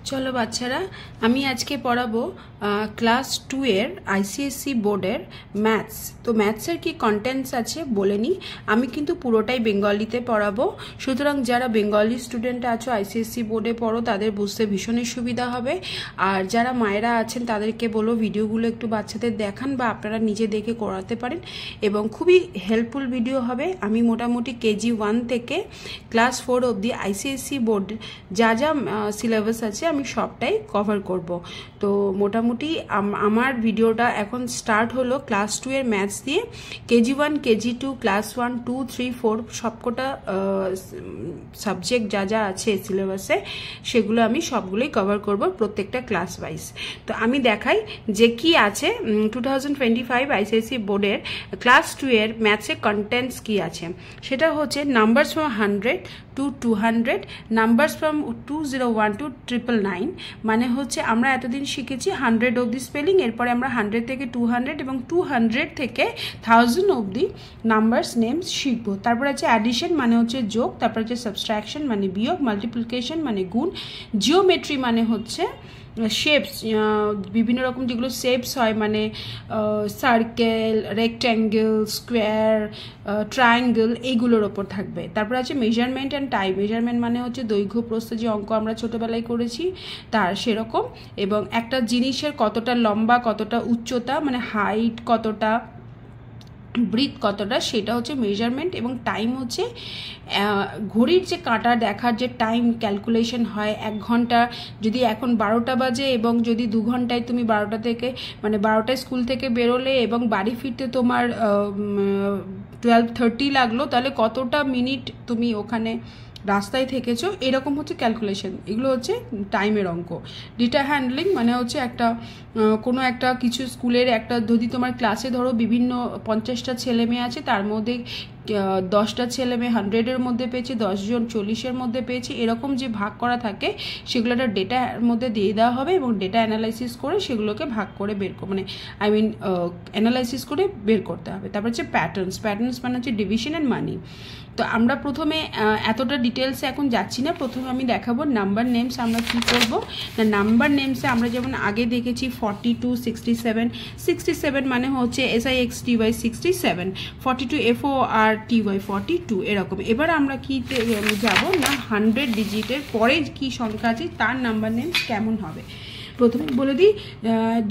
চলো বাচ্চারা, আমি আজকে পড়াবো ক্লাস 2 এর আইসিএসসি বোর্ডের ম্যাথস। তো ম্যাথসের কি কন্টেন্টস আছে বলে নিই। আমি কিন্তু পুরোটাই বেঙ্গলিতে পড়াবো, সুতরাং যারা বেঙ্গলি স্টুডেন্ট আছো আইসিএসসি বোর্ডে পড়ো তাদের বুঝতে ভীষণই সুবিধা হবে। আর যারা মায়েরা আছেন তাদেরকে বলো ভিডিওগুলো একটু বাচ্চাদের দেখান বা আপনারা নিজে দেখে করাতে পারেন, এবং খুবই হেল্পফুল ভিডিও হবে। আমি মোটামুটি কেজি 1 থেকে ক্লাস 4 অবধি আইসিএসসি বোর্ড যা যা সিলেবাস আছে আমি সবটাই কভার করব। তো মোটামুটি আমার ভিডিওটা এখন স্টার্ট হলো ক্লাস 2 এর ম্যাথস দিয়ে। কেজি 1, কেজি 2, ক্লাস 1, 2, 3, 4 সবকটা সাবজেক্ট যা যা আছে সিলেবাসে সেগুলো আমি সবগুলোই কভার করব প্রত্যেকটা ক্লাস ওয়াইজ। তো আমি দেখাই যে কি আছে 2025 আইসিএসসি বোর্ডের ক্লাস 2 এর ম্যাথসের কন্টেন্টস কি আছে। সেটা হচ্ছে numbers from 100 to 200, numbers from 201 to 999। মানে হচ্ছে আমরা এতদিন শিখেছি 100 অবধি স্পেলিং, এরপরে আমরা 100 থেকে 200 এবং 200 থেকে 1000 অবধি নাম্বারস নেমস শিখবো। তারপর আছে অ্যাডিশন মানে হচ্ছে যোগ, তারপর আছে সাবস্ট্রাকশন মানে বিয়োগ, মাল্টিপ্লিকেশন মানে গুণ, জিওমেট্রি মানে হচ্ছে শেপস, বিভিন্ন রকম যেগুলো শেপস হয় মানে সার্কেল, রেক্ট্যাঙ্গেল, স্কোয়ার, ট্রায়াঙ্গেল, এইগুলোর ওপর থাকবে। তারপর আছে মেজারমেন্ট অ্যান্ড টাইম। মেজারমেন্ট মানে হচ্ছে দৈর্ঘ্য প্রস্থ, যে অঙ্ক আমরা ছোটোবেলায় করেছি তার সেরকম, এবং একটা জিনিসের কতটা লম্বা, কতটা উচ্চতা মানে হাইট কতটা, ব্রিথ কতটা, সেটা হচ্ছে মেজারমেন্ট। এবং টাইম হচ্ছে ঘড়ির যে কাঁটা দেখার যে টাইম ক্যালকুলেশন হয়, 1 ঘন্টা যদি এখন 12টা বাজে এবং যদি 2 ঘন্টায় তুমি 12টা থেকে মানে 12টায় স্কুল থেকে বেরোলে এবং বাড়ি ফিরতে তোমার 12:30 লাগলো, তাহলে কতটা মিনিট তুমি ওখানে রাস্তায় থেকেছো, এরকম হচ্ছে ক্যালকুলেশন। এগুলো হচ্ছে টাইমের অঙ্ক। ডেটা হ্যান্ডলিং মানে হচ্ছে একটা কোনো একটা কিছু স্কুলের একটা, যদি তোমার ক্লাসে ধরো বিভিন্ন 50টা ছেলে মেয়ে আছে, তার মধ্যে 10টা ছেলে মেয়ে 100-এর মধ্যে পেয়েছে, 10 জন 40-এর মধ্যে পেয়েছে, এরকম যে ভাগ করা থাকে সেগুলো একটা ডেটার মধ্যে দিয়ে দেওয়া হবে এবং ডেটা অ্যানালাইসিস করে সেগুলোকে ভাগ করে বের মানে অ্যানালাইসিস করে বের করতে হবে। তারপর হচ্ছে প্যাটার্নস মানে হচ্ছে ডিভিশন অ্যান্ড মানি। তো আমরা প্রথমে এতটা ডিটেলসে এখন যাচ্ছি না, প্রথমে আমি দেখাবো নাম্বার নেমস আমরা কী করবো না। নাম্বার নেমসে আমরা যেমন আগে দেখেছি 42, 67, 67 মানে হচ্ছে SIXTY 67, 42 FORTY 42, এরকম। এবার আমরা কি যাব না 100 ডিজিটের পরে কি সংখ্যা আছে তার নাম্বার নেমস কেমন হবে। প্রথমে বলে দিই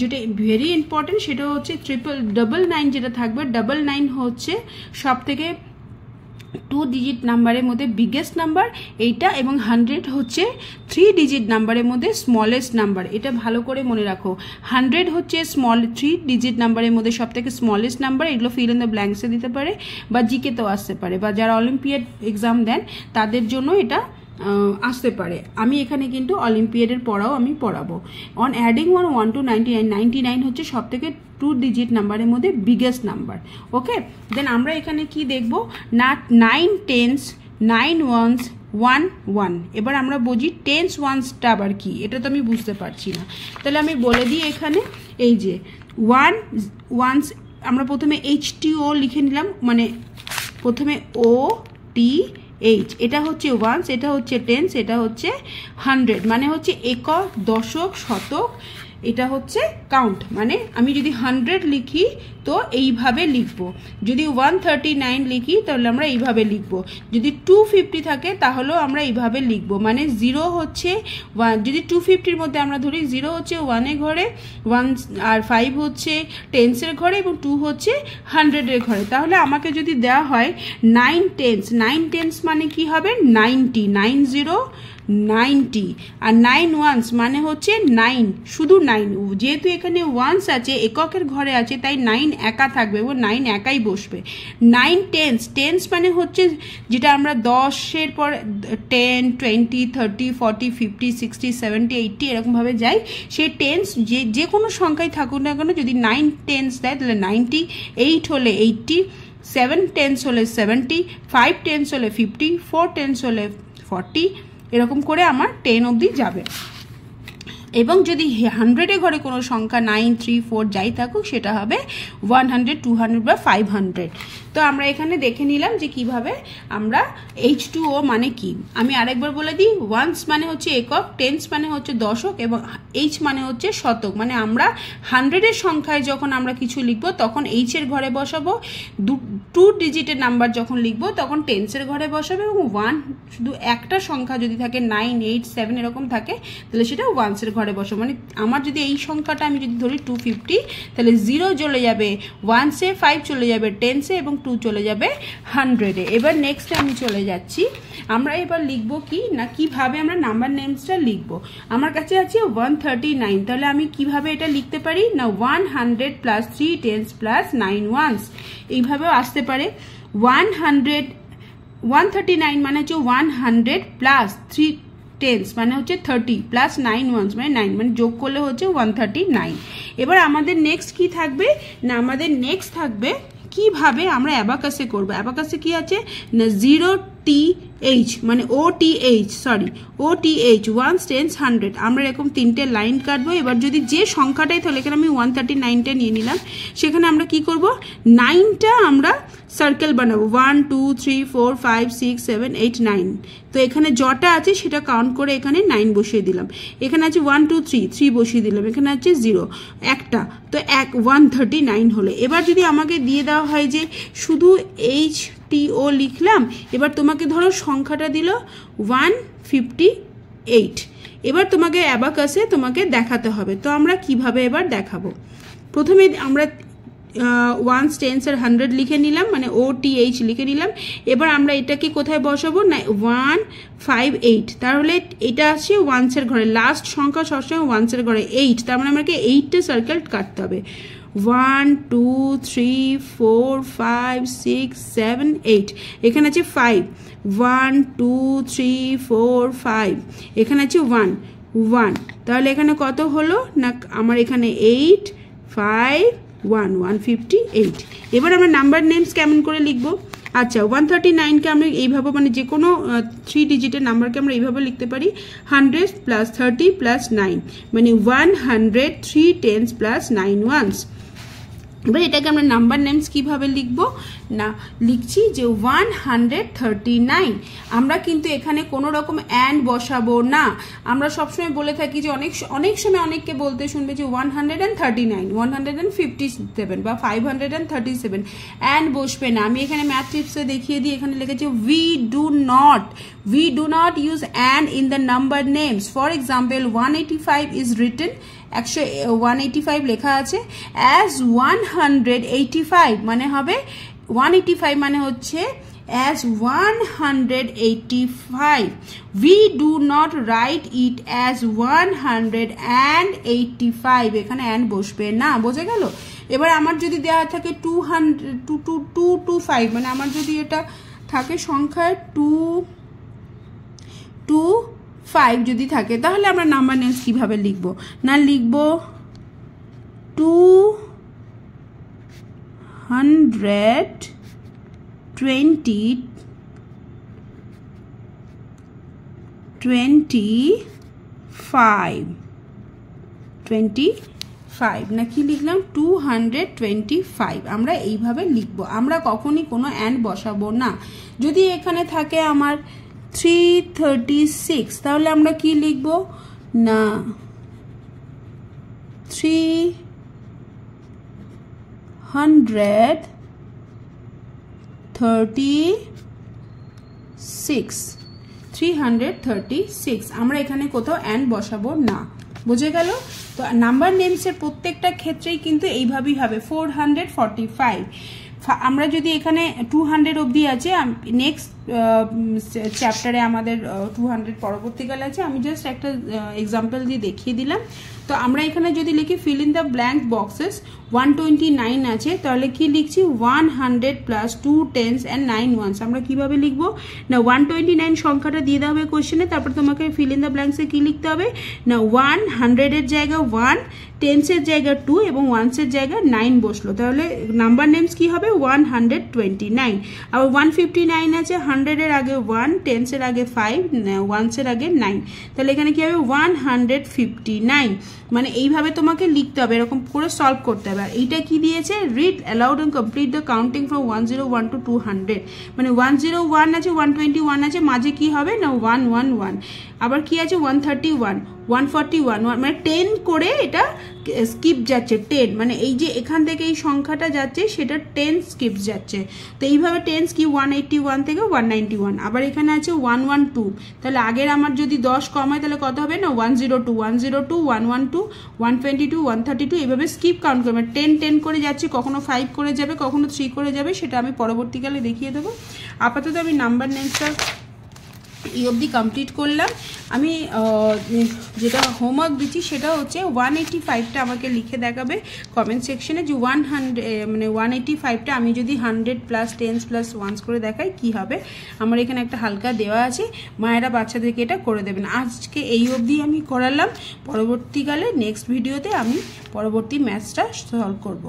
যেটা ভেরি ইম্পর্টেন্ট, সেটা হচ্ছে 999 যেটা থাকবে। 99 হচ্ছে সব থেকে 2 ডিজিট নাম্বারের মধ্যে বিগেস্ট নাম্বার এইটা, এবং 100 হচ্ছে 3 ডিজিট নাম্বারের মধ্যে স্মলেস্ট নাম্বার। এটা ভালো করে মনে রাখো। 100 হচ্ছে 3 ডিজিট নাম্বারের মধ্যে সব থেকে স্মলেস্ট নাম্বার। এগুলো ফিল ইন দ্য ব্ল্যাঙ্কসে দিতে পারে বা জিকেতেও আসতে পারে, বা যারা অলিম্পিয়াড এক্সাম দেন তাদের জন্য এটা আসতে পারে। আমি এখানে কিন্তু অলিম্পিয়াডের পড়াও আমি পড়াবো। অন অ্যাডিং 1 to 99, 99 হচ্ছে সব থেকে 2 ডিজিট নাম্বারের মধ্যে বিগেস্ট নাম্বার। ওকে, দেন আমরা এখানে কি দেখবো না 9 10s, 9 1s, 1 1। এবার আমরা বুঝি 10s 1sটা আবার কি, এটা তো আমি বুঝতে পারছি না। তাহলে আমি বলে দিই এখানে, এই যে 1 1s আমরা প্রথমে HTO লিখে নিলাম, মানে প্রথমে OTH, এটা হচ্ছে 1s, এটা হচ্ছে 10s, এটা হচ্ছে 100 মানে হচ্ছে একক, দশক, শতক, এটা হচ্ছে কাউন্ট। মানে আমি যদি 100 লিখি তো এইভাবে লিখবো, যদি 139 লিখি তাহলে আমরা এইভাবে লিখবো, যদি 250 থাকে তাহলেও আমরা এইভাবে লিখবো। মানে 0 হচ্ছে 1, যদি 250-র মধ্যে আমরা ধরি 0 হচ্ছে 1-এর ঘরে, 1 আর 5 হচ্ছে 10s-এর ঘরে, এবং 2 হচ্ছে 100-এর ঘরে। তাহলে আমাকে যদি দেওয়া হয় 9 10s, 9 10s মানে কি হবে 90, 90, আর 9 1s মানে হচ্ছে 9, শুধু 9। যেহেতু এখানে 1s আছে এককের ঘরে আছে, তাই 9 একা থাকবে এবং 9 একাই বসবে। 9 10s, 10s মানে হচ্ছে যেটা আমরা 10-এর পর 10, 20, 30, 40, 50, 60, 70, 80 এরকমভাবে যাই। সেই 10s যে কোনো সংখ্যায় থাকুক না কেন, যদি 9 10s দেয় তাহলে 90, 8 হলে 80, 7 10s হলে 70, 5 10s হলে 50, 4 10s হলে 40, এরকম করে আমার 10 অবধি যাবে। এবং যদি 100-এর ঘরে কোনো সংখ্যা 9 3 4 যাই থাকুক সেটা হবে 100, 200 বা 500। তো আমরা এখানে দেখে নিলাম যে কিভাবে আমরা H2O মানে কি। আমি আরেকবার বলে দিই, ওয়ান্স মানে হচ্ছে একক, টেন্স মানে হচ্ছে দশক এবং H মানে হচ্ছে শতক। মানে আমরা 100-এর সংখ্যায় যখন আমরা কিছু লিখবো তখন H এর ঘরে বসাবো, 2 ডিজিটের নাম্বার যখন লিখবো তখন টেন্সের ঘরে বসাবো, এবং 1 শুধু একটা সংখ্যা যদি থাকে 9, 8, 7 এরকম থাকে তাহলে সেটা ওয়ান্সের ঘরে বসাবো। মানে আমার যদি এই সংখ্যাটা আমি যদি ধরি 250, তাহলে 0 চলে যাবে ওয়ান্সে, 5 চলে যাবে টেন্সে এবং 2 চলে যাবে 100-এ। এবার নেক্সট আমি চলে যাচ্ছি, আমরা এবার লিখবো কি না, কিভাবে আমরা নাম্বার নেমসটা লিখবো। আমার কাছে আছে 139, তাহলে আমি কিভাবে এটা লিখতে পারি না, 100 প্লাস 3 টেন্স প্লাস 9 ওয়ান্স, এইভাবেও আসতে পারে। 139 মানে হচ্ছে 100 প্লাস 3 টেন্স মানে হচ্ছে 30 প্লাস 9 ওয়ান্স মানে 9, মানে যোগ করলে হচ্ছে 139। এবার আমাদের নেক্সট কি থাকবে না, আমাদের নেক্সট থাকবে কিভাবে আমরা অ্যাবাকাসে করবো। অ্যাবাকাসে কি আছে না, 0TH মানে OTH ওয়ান্স টেন্স 100, আমরা এরকম 3টে লাইন কাটবো। এবার যদি যে সংখ্যাটাই, তাহলে এখানে আমি 139টা নিয়ে নিলাম, সেখানে আমরা কি করব, 9টা আমরা সার্কেল বানাবো, 1 2 3 4 5 6 7 8 9। তো এখানে যটা আছে সেটা কাউন্ট করে এখানে 9 বসিয়ে দিলাম। এখানে আছে 1 2 3 বসিয়ে দিলাম, এখানে আছে 0 একটা, তো 139 হলো। এবার যদি আমাকে দিয়ে দেওয়া হয় যে শুধু HTO লিখলাম, এবার তোমাকে ধরো সংখ্যাটা দিল 158, এবার তোমাকে অ্যাবাকাসে তোমাকে দেখাতে হবে। তো আমরা কিভাবে এবার দেখাবো, প্রথমে আমরা ওয়ান্স টেন্স আর 100 লিখে নিলাম, মানে OTH লিখে নিলাম। এবার আমরা এটাকে কোথায় বসাবো না, 158, তাহলে এটা আছে ওয়ান্সের ঘরে, লাস্ট সংখ্যা সবসময় ওয়ান্সের ঘরে 8, তার মানে আমাকে 8টে সার্কেল কাটতে হবে। 1 2 3 4 5 6 7 8, এখানে আছে 5, 1 2 3 4 5, এখানে আছে 1 1, তাহলে এখানে কত হলো না, আমার এখানে 8 5 1 158। এবার আমরা নাম্বার নেমস কেমন করে লিখবো, আচ্ছা 139কে আমরা এইভাবে, মানে যে কোনো 3 ডিজিটের নাম্বারকে আমরা এইভাবে লিখতে পারি, 100 প্লাস 30 প্লাস 9 মানে 100 3 টেন্স প্লাস 9 ওয়ান্স। এবার এটাকে আমরা নাম্বার নেমস কিভাবে লিখবো না, লিখছি যে 139। আমরা কিন্তু এখানে কোনো রকম অ্যান্ড বসাবো না। আমরা সবসময় বলে থাকি যে অনেক সময় অনেককে বলতে শুনবে যে 139 157 বা 537, অ্যান্ড বসবে না। আমি এখানে ম্যাথ টিপসে দেখিয়ে দিই, এখানে লিখেছি we do not use and in the number names. For example, 185 is written, 185 লেখা আছে, as 185 মানে হবে 185 মানে হচ্ছে as 185. We do not write it as 185, এখানে and বসবে না, বোঝা গেল। এবার আমার যদি দেওয়া থাকে 225, মানে আমার যদি এটা থাকে সংখ্যায় 225 যদি থাকে, তাহলে আমরা নাম্বার নেমস কিভাবে লিখবো না, লিখবো 225 না কি লিখলাম 225, আমরা এইভাবে লিখবো। আমরা কখনই কোনো অ্যান্ড বসাবো না। যদি এখানে থাকে আমার 336, তাহলে আমরা কি লিখবো না 336, আমরা এখানে কোথাও অ্যান্ড বসাবো না, বুঝে গেল। তো নাম্বার নেমসের প্রত্যেকটা ক্ষেত্রেই কিন্তু এইভাবেই হবে। 445, আমরা যদি এখানে 200 অবধি আছে, নেক্সট চ্যাপ্টারে আমাদের 200 পরবর্তীকালে আছে, আমি জাস্ট একটা এক্সাম্পল দিয়ে দেখিয়ে দিলাম। তো আমরা এখানে যদি লিখি fill in the blank boxes, 129 আছে, তাহলে কি লিখছি 100 প্লাস 2 টেন্স অ্যান্ড 9 ওয়ান্স। আমরা কিভাবে লিখবো না, 129 সংখ্যাটা দিয়ে দেওয়া হবে কোশ্চেনে, তারপর তোমাকে ফিল ইন দ্য ব্ল্যাঙ্কসে কি লিখতে হবে না, 100-এর জায়গা 1, টেন্সের জায়গা 2 এবং ওয়ান্সের জায়গা 9 বসলো, তাহলে নাম্বার নেমস কি হবে 129। আবার 159 আছে, 100-এর আগে 1, টেন্সের আগে 5, ওয়ান্সের আগে 9, তাহলে এখানে কি হবে 159, মানে এইভাবে তোমাকে লিখতে হবে, এরকম করে সলভ করতে হবে। আর এইটা কি দিয়েছে, read aloud and complete the counting from 101 to 200, মানে 101 আছে, 121 আছে, মাঝে কি হবে না 111, আবার কি আছে 131, 141, মানে 10 করে এটা স্কিপ যাচ্ছে, 10, মানে এই যে এখান থেকে এই সংখ্যাটা যাচ্ছে সেটা 10 স্কিপ যাচ্ছে। তো এইভাবে 10 স্কিপ 181 থেকে 191, আবার এখানে আছে 112, তাহলে আগের আমার যদি 10 কম হয় তাহলে কত হবে না 102, 102, 112, 122, 132, এইভাবে স্কিপ কাউন্ট করবে, 10 10 করে যাচ্ছে, কখনো 5 করে যাবে, কখনো 3 করে যাবে, সেটা আমি পরবর্তীকালে দেখিয়ে দেবো। আপাতত আমি নাম্বার নেমসটা এই অবধি কমপ্লিট করলাম। আমি যেটা হোমওয়ার্ক দিচ্ছি সেটা হচ্ছে 185টা আমাকে লিখে দেখাবে কমেন্ট সেকশনে, যে 100 মানে 185টা আমি যদি 100 প্লাস 10 প্লাস 1 করে দেখাই কি হবে। আমার এখানে একটা হালকা দেওয়া আছে, মায়েরা বাচ্চাদেরকে এটা করে দেবেন। আজকে এই অবধি আমি করালাম, পরবর্তীকালে নেক্সট ভিডিওতে আমি পরবর্তী ম্যাথসটা সলভ করব।